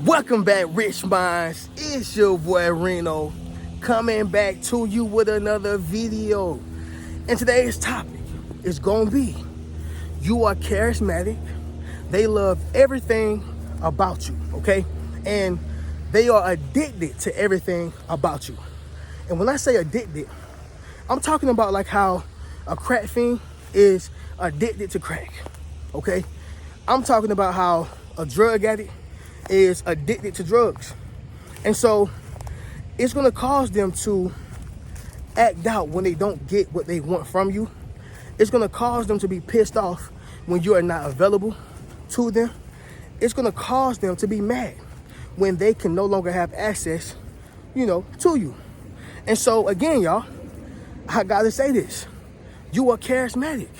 Welcome back, Rich Minds. It's your boy Reno coming back to you with another video. And today's topic is gonna be you are charismatic. They love everything about you, okay? And they are addicted to everything about you. And when I say addicted, I'm talking about like how a crack fiend is addicted to crack, okay? I'm talking about how a drug addict is addicted to drugs. And so it's gonna cause them to act out when they don't get what they want from you. It's gonna cause them to be pissed off when you are not available to them. It's gonna cause them to be mad when they can no longer have access, to you. And so again, y'all, I gotta say this. You are charismatic.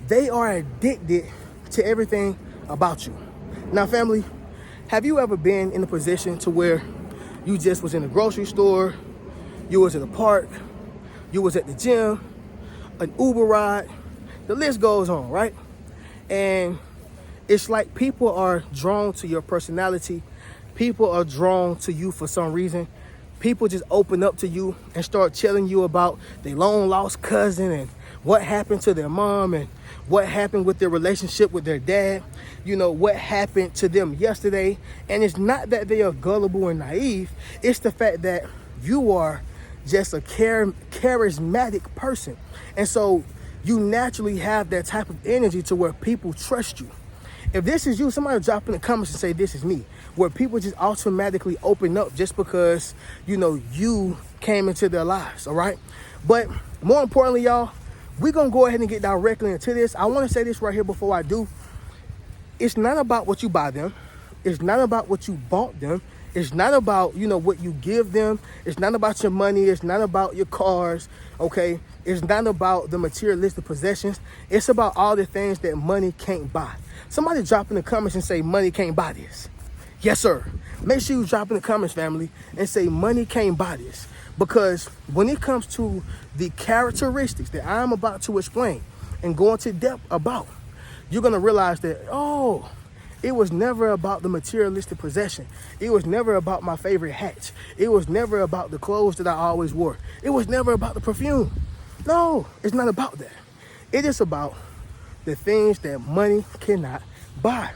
They are addicted to everything about you. Now, family, have you ever been in a position to where you just was in a grocery store, you was at a park, you was at the gym, an Uber ride, the list goes on, right? And it's like people are drawn to your personality. People are drawn to you for some reason. People just open up to you and start telling you about their long lost cousin and what happened to their mom and what happened with their relationship with their dad, what happened to them yesterday. And it's not that they are gullible and naive. It's the fact that you are just a charismatic person. And so you naturally have that type of energy to where people trust you. If this is you, somebody drop in the comments and say, this is me, where people just automatically open up just because, you came into their lives, all right? But more importantly, y'all, we're going to go ahead and get directly into this. I want to say this right here before I do. It's not about what you buy them. It's not about what you bought them. It's not about, what you give them. It's not about your money. It's not about your cars, okay? It's not about the materialistic possessions. It's about all the things that money can't buy. Somebody drop in the comments and say, money can't buy this. Yes, sir. Make sure you drop in the comments, family, and say money can't buy this. Because when it comes to the characteristics that I'm about to explain and go into depth about, you're going to realize that, it was never about the materialistic possession. It was never about my favorite hats. It was never about the clothes that I always wore. It was never about the perfume. No, it's not about that. It is about the things that money cannot buy.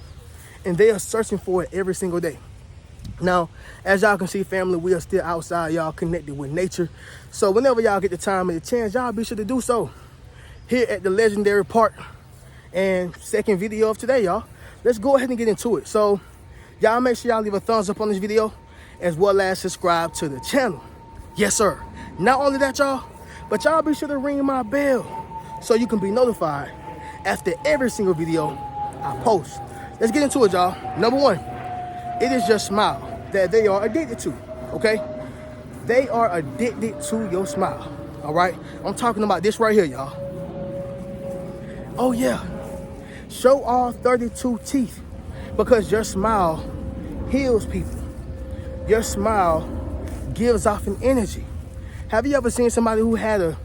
And they are searching for it every single day. Now, as y'all can see, family, we are still outside, y'all, connected with nature. So whenever y'all get the time and the chance, y'all be sure to do so. Here at the legendary park. And second video of today, y'all. Let's go ahead and get into it. So y'all make sure y'all leave a thumbs up on this video as well as subscribe to the channel. Yes, sir. Not only that, y'all, but y'all be sure to ring my bell so you can be notified after every single video I post. Let's get into it, y'all. Number one, it is your smile that they are addicted to, okay? They are addicted to your smile, all right? I'm talking about this right here, y'all. Oh, yeah. Show all 32 teeth because your smile heals people. Your smile gives off an energy. Have you ever seen somebody who had a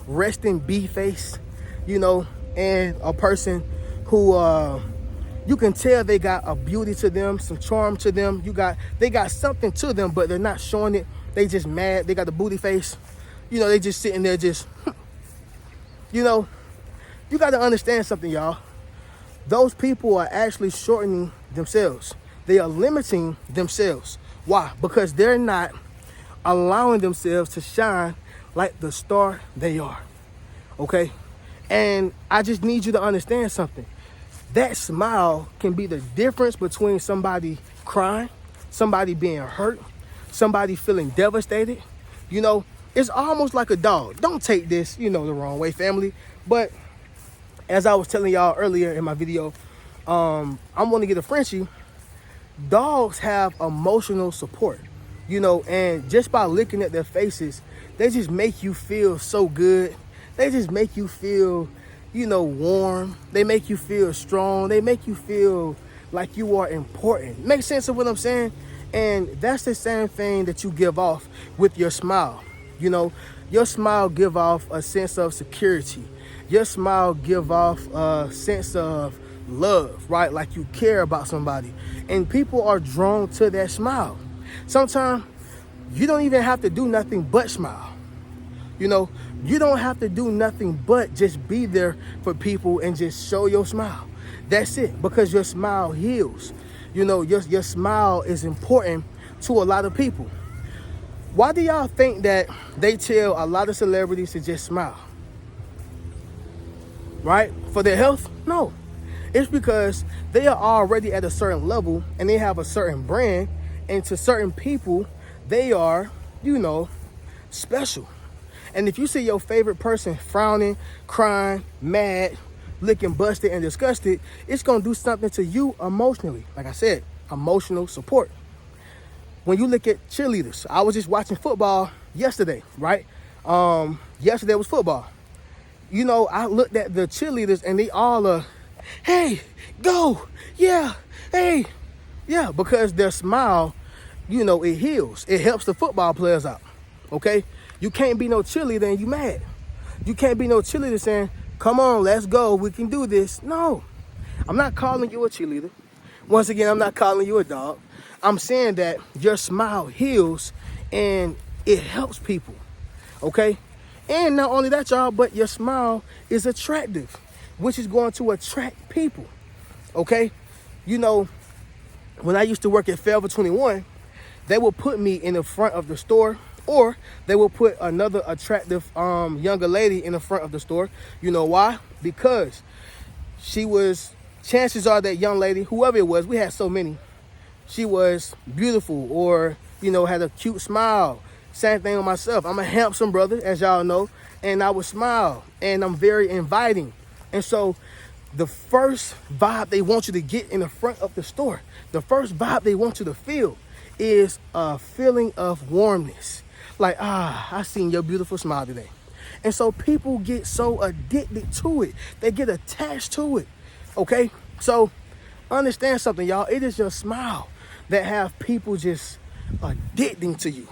resting bee face, and a person who you can tell they got a beauty to them, some charm to them. They got something to them, but they're not showing it. They just mad. They got the booty face. They just sitting there just, you got to understand something, y'all. Those people are actually shortening themselves. They are limiting themselves. Why? Because they're not allowing themselves to shine like the star they are. Okay? And I just need you to understand something. That smile can be the difference between somebody crying, somebody being hurt, somebody feeling devastated. It's almost like a dog. Don't take this, the wrong way, family. But as I was telling y'all earlier in my video, I'm going to get a Frenchie. Dogs have emotional support, and just by looking at their faces, they just make you feel so good. They just make you feel, warm. They make you feel strong. They make you feel like you are important. Make sense of what I'm saying? And that's the same thing that you give off with your smile. Your smile give off a sense of security. Your smile give off a sense of love, right? Like you care about somebody. And people are drawn to that smile. Sometimes you don't even have to do nothing but smile. You know, you don't have to do nothing but just be there for people and just show your smile. That's it, because your smile heals. You know, your smile is important to a lot of people. Why do y'all think that they tell a lot of celebrities to just smile? Right? For their health? No. It's because they are already at a certain level and they have a certain brand, and to certain people, they are, you know, special. And if you see your favorite person frowning, crying, mad, looking busted and disgusted, it's going to do something to you emotionally. Like I said, emotional support. When you look at cheerleaders, I was just watching football yesterday, right? Yesterday was football. You know, I looked at the cheerleaders and they all are, hey, go, yeah, hey, yeah, because their smile, you know, it heals. It helps the football players out, okay? You can't be no cheerleader and you mad. You can't be no cheerleader saying, come on, let's go, we can do this. No, I'm not calling you a cheerleader. Once again, I'm not calling you a dog. I'm saying that your smile heals and it helps people, okay? And not only that, y'all, but your smile is attractive, which is going to attract people, okay? You know, when I used to work at Forever 21, they would put me in the front of the store, or they will put another attractive younger lady in the front of the store. You know why? Because she was, chances are that young lady, whoever it was, we had so many, she was beautiful or, you know, had a cute smile. Same thing with myself. I'm a handsome brother, as y'all know, and I would smile, and I'm very inviting. And so the first vibe they want you to get in the front of the store, the first vibe they want you to feel is a feeling of warmness. Like, I seen your beautiful smile today. And so people get so addicted to it. They get attached to it, okay? So understand something, y'all. It is your smile that have people just addicting to you.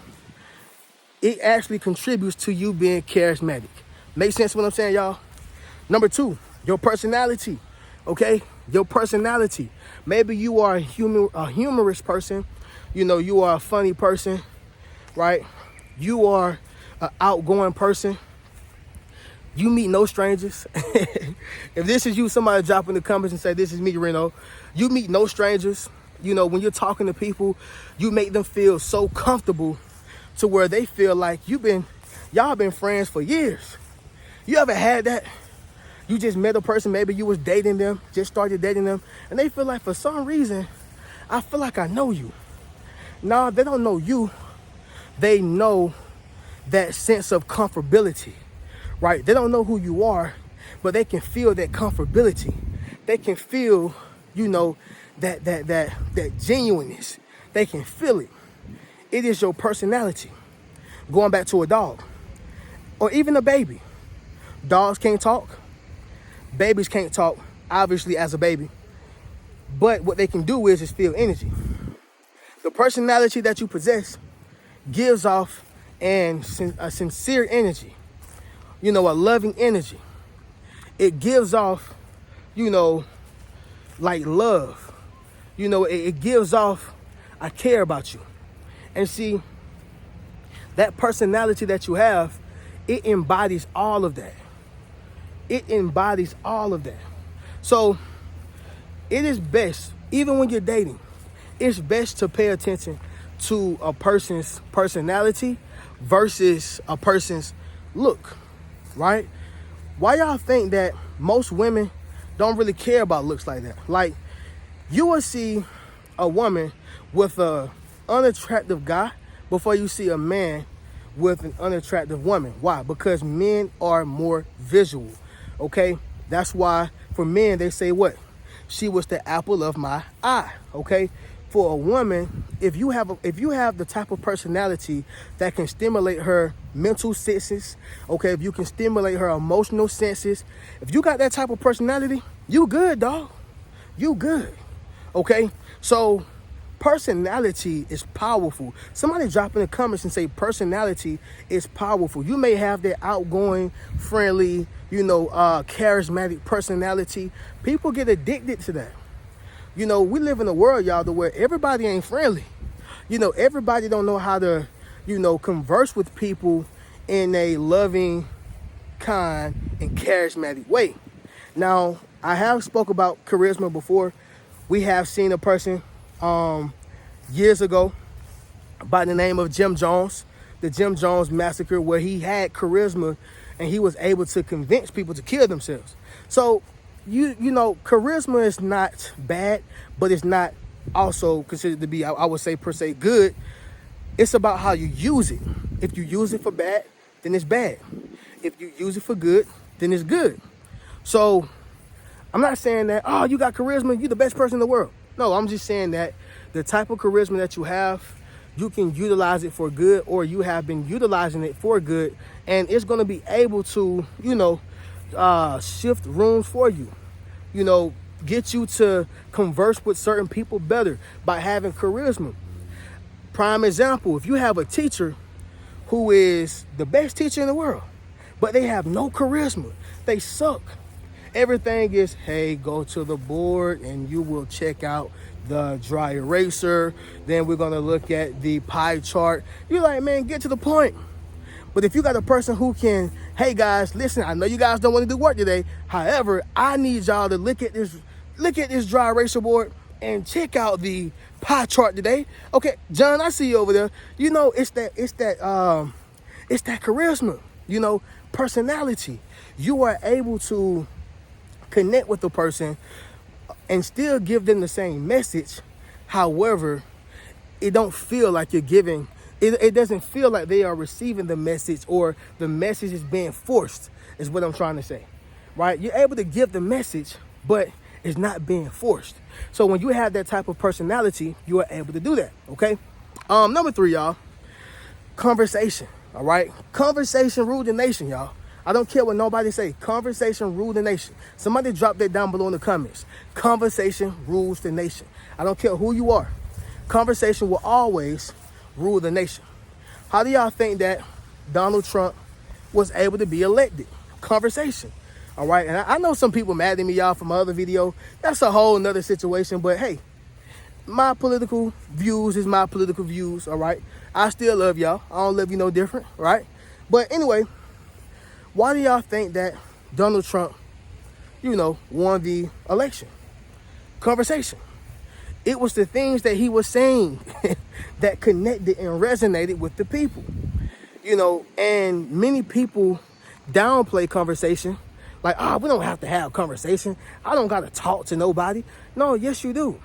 It actually contributes to you being charismatic. Make sense what I'm saying, y'all? Number 2, your personality, okay? Your personality. Maybe you are a humorous person. You know, you are a funny person, right? You are an outgoing person. You meet no strangers. If this is you, somebody drop in the comments and say, this is me, Reno. You meet no strangers. You know, when you're talking to people, you make them feel so comfortable to where they feel like y'all been friends for years. You ever had that? You just met a person, maybe you was dating them, just started dating them, and they feel like for some reason, I feel like I know you. No, they don't know you. They know that sense of comfortability, right? They don't know who you are, but they can feel that comfortability. They can feel, you know, that genuineness. They can feel it. It is your personality. Going back to a dog or even a baby. Dogs can't talk. Babies can't talk, obviously, as a baby. But what they can do is feel energy. The personality that you possess gives off a sincere energy, you know, a loving energy. It gives off, you know, like love. You know, it gives off, I care about you. And see, that personality that you have, it embodies all of that. It embodies all of that. So it is best, even when you're dating, it's best to pay attention to a person's personality versus a person's look, right? Why y'all think that most women don't really care about looks like that? Like, you will see a woman with a unattractive guy before you see a man with an unattractive woman. Why? Because men are more visual, okay? That's why for men, they say what? She was the apple of my eye, okay? For a woman, if you have the type of personality that can stimulate her mental senses, okay, if you can stimulate her emotional senses, if you got that type of personality, you good, dog. You good, okay? So personality is powerful. Somebody drop in the comments and say personality is powerful. You may have that outgoing, friendly, charismatic personality. People get addicted to that. We live in a world, y'all, where everybody ain't friendly. Everybody don't know how to, converse with people in a loving, kind, and charismatic way. Now, I have spoke about charisma before. We have seen a person years ago by the name of Jim Jones, the Jim Jones massacre, where he had charisma and he was able to convince people to kill themselves. So, charisma is not bad, but it's not also considered to be, I would say, per se, good. It's about how you use it. If you use it for bad, then it's bad. If you use it for good, then it's good. So I'm not saying that, oh, you got charisma, you're the best person in the world. No, I'm just saying that the type of charisma that you have, you can utilize it for good, or you have been utilizing it for good, and it's going to be able to, shift rooms for you, get you to converse with certain people better by having charisma. Prime example, if you have a teacher who is the best teacher in the world, but they have no charisma, they suck. Everything is, hey, go to the board and you will check out the dry eraser. Then we're going to look at the pie chart. You're like, man, get to the point. But if you got a person who can, hey, guys, listen, I know you guys don't want to do work today. However, I need y'all to look at this dry eraser board and check out the pie chart today. Okay, John, I see you over there. It's that charisma, personality. You are able to connect with the person and still give them the same message. However, it don't feel like you're giving, it doesn't feel like they are receiving the message, or the message is being forced, is what I'm trying to say, right? You're able to give the message, but it's not being forced. So when you have that type of personality, you are able to do that, okay? Number 3, y'all, conversation, all right? Conversation rule the nation, y'all. I don't care what nobody say. Conversation rule the nation. Somebody drop that down below in the comments. Conversation rules the nation. I don't care who you are. Conversation will always rule the nation. How do y'all think that Donald Trump was able to be elected? Conversation. All right. And I know some people mad at me, y'all, from my other video. That's a whole nother situation. But hey, my political views is my political views. All right. I still love y'all. I don't love you no different. Right. But anyway, why do y'all think that Donald Trump, won the election? Conversation. It was the things that he was saying that connected and resonated with the people. And many people downplay conversation. Like, we don't have to have conversation. I don't got to talk to nobody. No, yes, you do.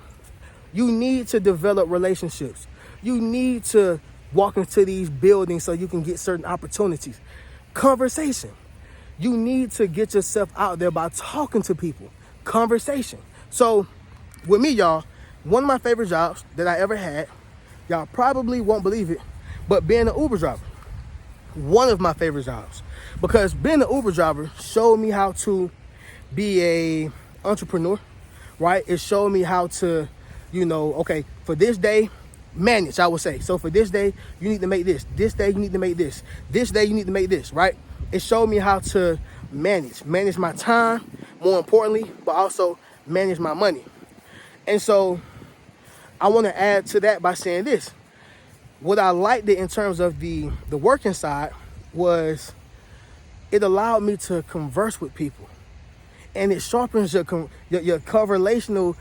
You need to develop relationships. You need to walk into these buildings so you can get certain opportunities. Conversation. You need to get yourself out there by talking to people. Conversation. So with me, y'all, one of my favorite jobs that I ever had, y'all probably won't believe it, but being an Uber driver. One of my favorite jobs. Because being an Uber driver showed me how to be a entrepreneur, right? It showed me how to, okay, for this day, manage, I would say. So for this day, you need to make this. This day, you need to make this. This day, you need to make this, right? It showed me how to manage my time, more importantly, but also manage my money. And so I want to add to that by saying this. What I liked it in terms of the working side was it allowed me to converse with people. And it sharpens your conversational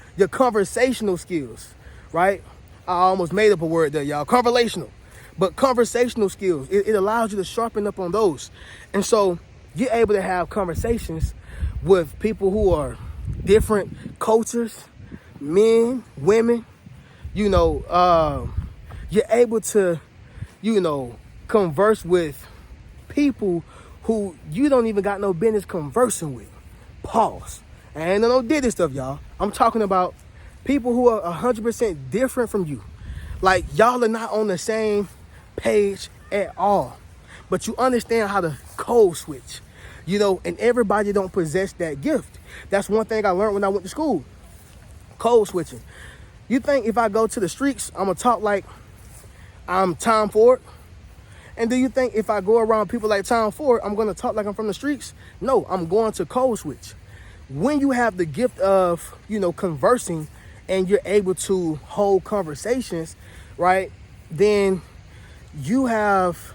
skills, right? I almost made up a word there, y'all. Conversational. But conversational skills, it allows you to sharpen up on those. And so you're able to have conversations with people who are different cultures, men, women. You're able to, converse with people who you don't even got no business conversing with. Pause. I ain't no did stuff, y'all. I'm talking about people who are 100% different from you. Like, y'all are not on the same page at all. But you understand how to code switch, and everybody don't possess that gift. That's one thing I learned when I went to school. Code switching. You think if I go to the streets, I'm going to talk like I'm Tom Ford? And do you think if I go around people like Tom Ford, I'm going to talk like I'm from the streets? No, I'm going to code switch. When you have the gift of, conversing and you're able to hold conversations, right, then you have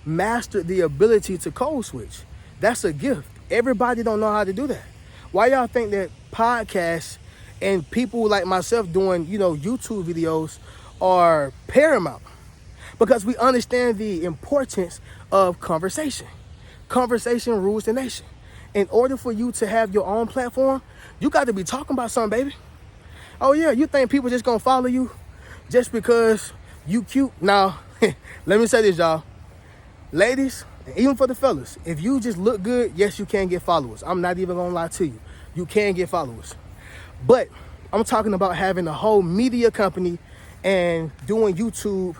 mastered the ability to code switch. That's a gift. Everybody don't know how to do that. Why y'all think that podcasts and people like myself doing, YouTube videos are paramount? Because we understand the importance of conversation. Conversation rules the nation. In order for you to have your own platform, you got to be talking about something, baby. Oh yeah, you think people just gonna follow you just because you cute? Now, let me say this, y'all. Ladies, even for the fellas, if you just look good, yes, you can get followers. I'm not even gonna lie to you. You can get followers. But I'm talking about having a whole media company and doing YouTube.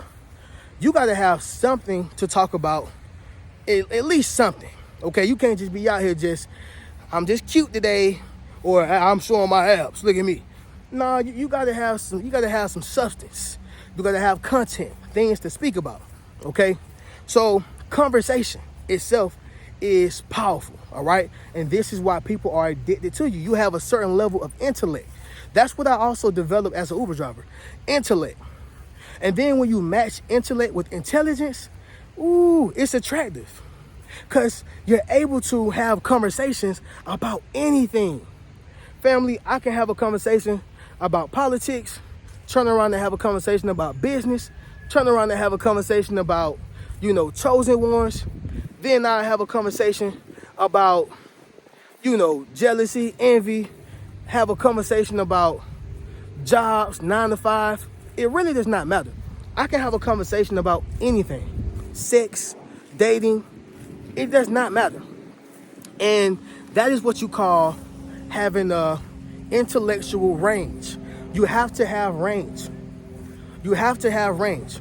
You gotta have something to talk about, at least something. Okay, you can't just be out here I'm just cute today, or I'm showing my abs. Look at me. No, you gotta have some substance. You gotta have content, things to speak about. Okay, so conversation itself is powerful. All right, and this is why people are addicted to you. You have a certain level of intellect. That's what I also developed as an Uber driver, intellect. And then when you match intellect with intelligence, ooh, it's attractive. Because you're able to have conversations about anything. Family, I can have a conversation about politics, turn around and have a conversation about business, turn around and have a conversation about, chosen ones. Then I have a conversation about, jealousy, envy, have a conversation about jobs, 9 to 5. It really does not matter. I can have a conversation about anything. Sex, dating, it does not matter. And that is what you call having a intellectual range. You have to have range. You have to have range.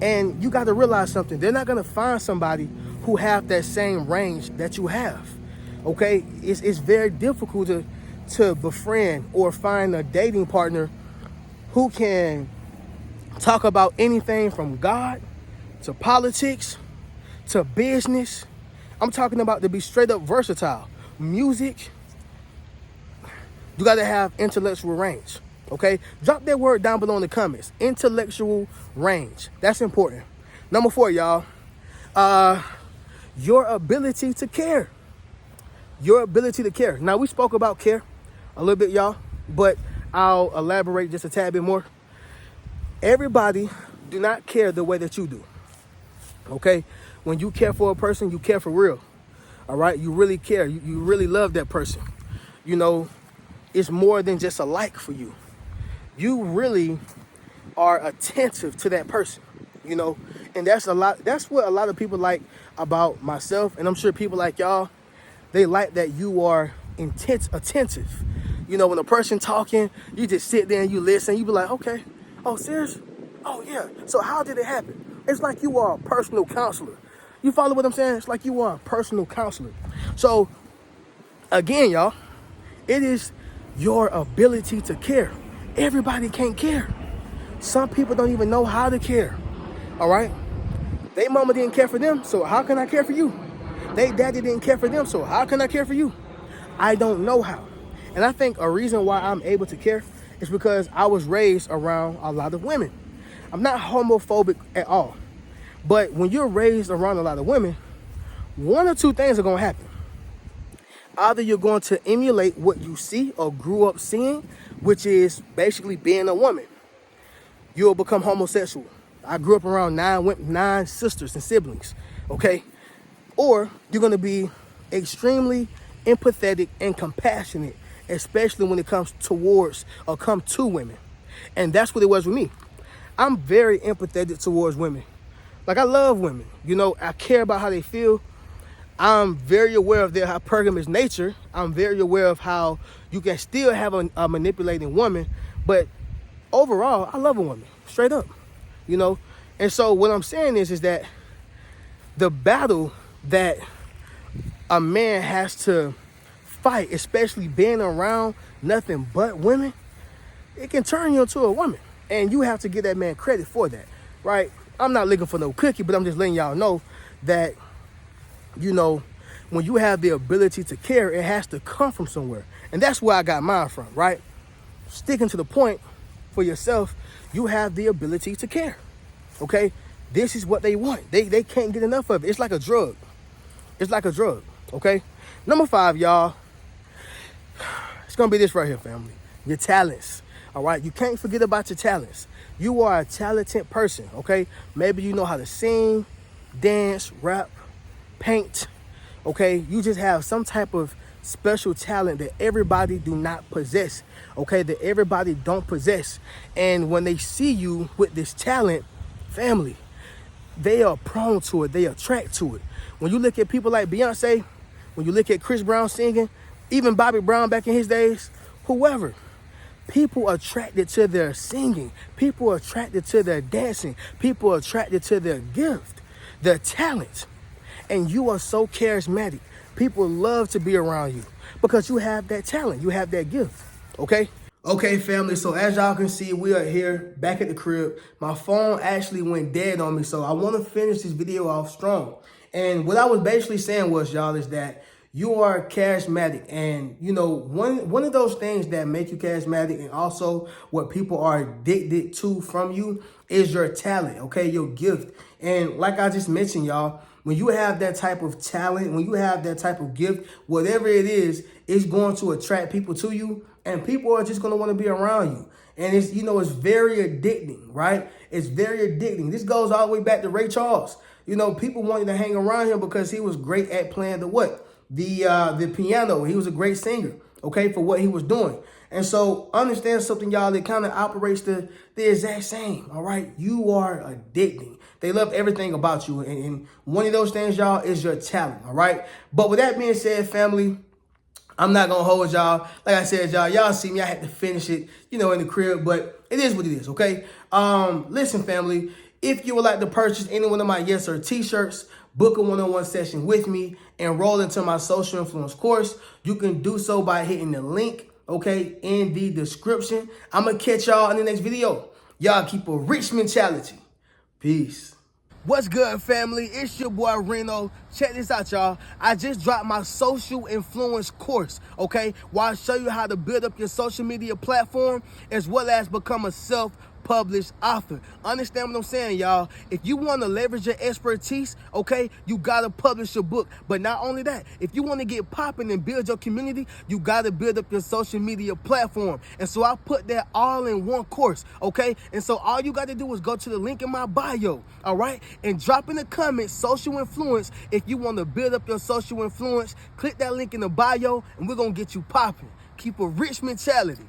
And you got to realize something. They're not going to find somebody who have that same range that you have. Okay? It's very difficult to befriend or find a dating partner who can talk about anything from God to politics to business. I'm talking about to be straight up versatile. Music. You got to have intellectual range. Okay? Drop that word down below in the comments. Intellectual range. That's important. Number 4, y'all. Your ability to care. Your ability to care. Now, we spoke about care a little bit, y'all, but I'll elaborate just a tad bit more. Everybody do not care the way that you do. Okay? When you care for a person, you care for real. All right? You really care. You really love that person. It's more than just a like for you. You really are attentive to that person, and that's what a lot of people like about myself, and I'm sure people like y'all, they like that you are attentive. When a person talking, you just sit there and you listen, you be like, okay, oh, serious? Oh, yeah. So how did it happen? It's like you are a personal counselor. You follow what I'm saying? It's like you are a personal counselor. So, again, y'all, it is your ability to care. Everybody can't care. Some people don't even know how to care. All right? They mama didn't care for them, so how can I care for you? They daddy didn't care for them, so how can I care for you? I don't know how. And I think a reason why I'm able to care is because I was raised around a lot of women. I'm not homophobic at all. But when you're raised around a lot of women, one or two things are going to happen. Either you're going to emulate what you see or grew up seeing, which is basically being a woman. You'll become homosexual. I grew up around 9 sisters and siblings, okay? Or you're going to be extremely empathetic and compassionate, especially when it comes to women. And that's what it was with me. I'm very empathetic towards women. Like, I love women. I care about how they feel. I'm very aware of their hypergamous nature. I'm very aware of how you can still have a manipulating woman. But overall, I love a woman. Straight up. And so what I'm saying is that the battle that a man has to fight, especially being around nothing but women, it can turn you into a woman. And you have to give that man credit for that, right? I'm not looking for no cookie, but I'm just letting y'all know that, you know, when you have the ability to care, it has to come from somewhere. And that's where I got mine from, right? Sticking to the point for yourself, you have the ability to care, okay? This is what they want. They can't get enough of it. It's like a drug. It's like a drug, okay? Number 5, y'all, it's going to be this right here, family. Your talents, all right? You can't forget about your talents. You are a talented person, okay? Maybe you know how to sing, dance, rap, paint, okay? You just have some type of special talent that everybody do not possess, okay? That everybody don't possess. And when they see you with this talent, family, they are prone to it. They attract to it. When you look at people like Beyonce, when you look at Chris Brown singing, even Bobby Brown back in his days, whoever, people attracted to their singing. People attracted to their dancing. People attracted to their gift, their talent. And you are so charismatic. People love to be around you because you have that talent. You have that gift, okay? Okay, family, so as y'all can see, we are here back at the crib. My phone actually went dead on me, so I want to finish this video off strong. And what I was basically saying was, y'all, is that you are charismatic. And, you know, one of those things that make you charismatic and also what people are addicted to from you is your talent, okay, your gift. And like I just mentioned, y'all, when you have that type of talent, when you have that type of gift, whatever it is, it's going to attract people to you. And people are just going to want to be around you. And it's, you know, it's very addicting, right? It's very addicting. This goes all the way back to Ray Charles. You know, people wanted to hang around him because he was great at playing the what? The piano. He was a great singer, okay, for what he was doing. And so understand something, y'all, that kind of operates the exact same, all right? You are addicting. They love everything about you. And one of those things, y'all, is your talent, all right? But with that being said, family, I'm not going to hold y'all. Like I said, y'all see me. I had to finish it, you know, in the crib. But it is what it is, okay? Listen, family, if you would like to purchase any one of my Yes Sir t-shirts, book a one-on-one session with me, enroll into my social influence course, you can do so by hitting the link, okay, in the description. I'm going to catch y'all in the next video. Y'all keep a rich mentality. Peace. What's good, family? It's your boy Reno. Check this out, y'all. I just dropped my social influence course, okay? Where I show you how to build up your social media platform as well as become a self-published author. Understand what I'm saying, y'all? If you want to leverage your expertise, okay, you got to publish your book. But not only that, if you want to get popping and build your community, you got to build up your social media platform. And so I put that all in one course, okay? And so all you got to do is go to the link in my bio, all right? And drop in the comments, social influence. If you want to build up your social influence, click that link in the bio and we're going to get you popping. Keep a rich mentality.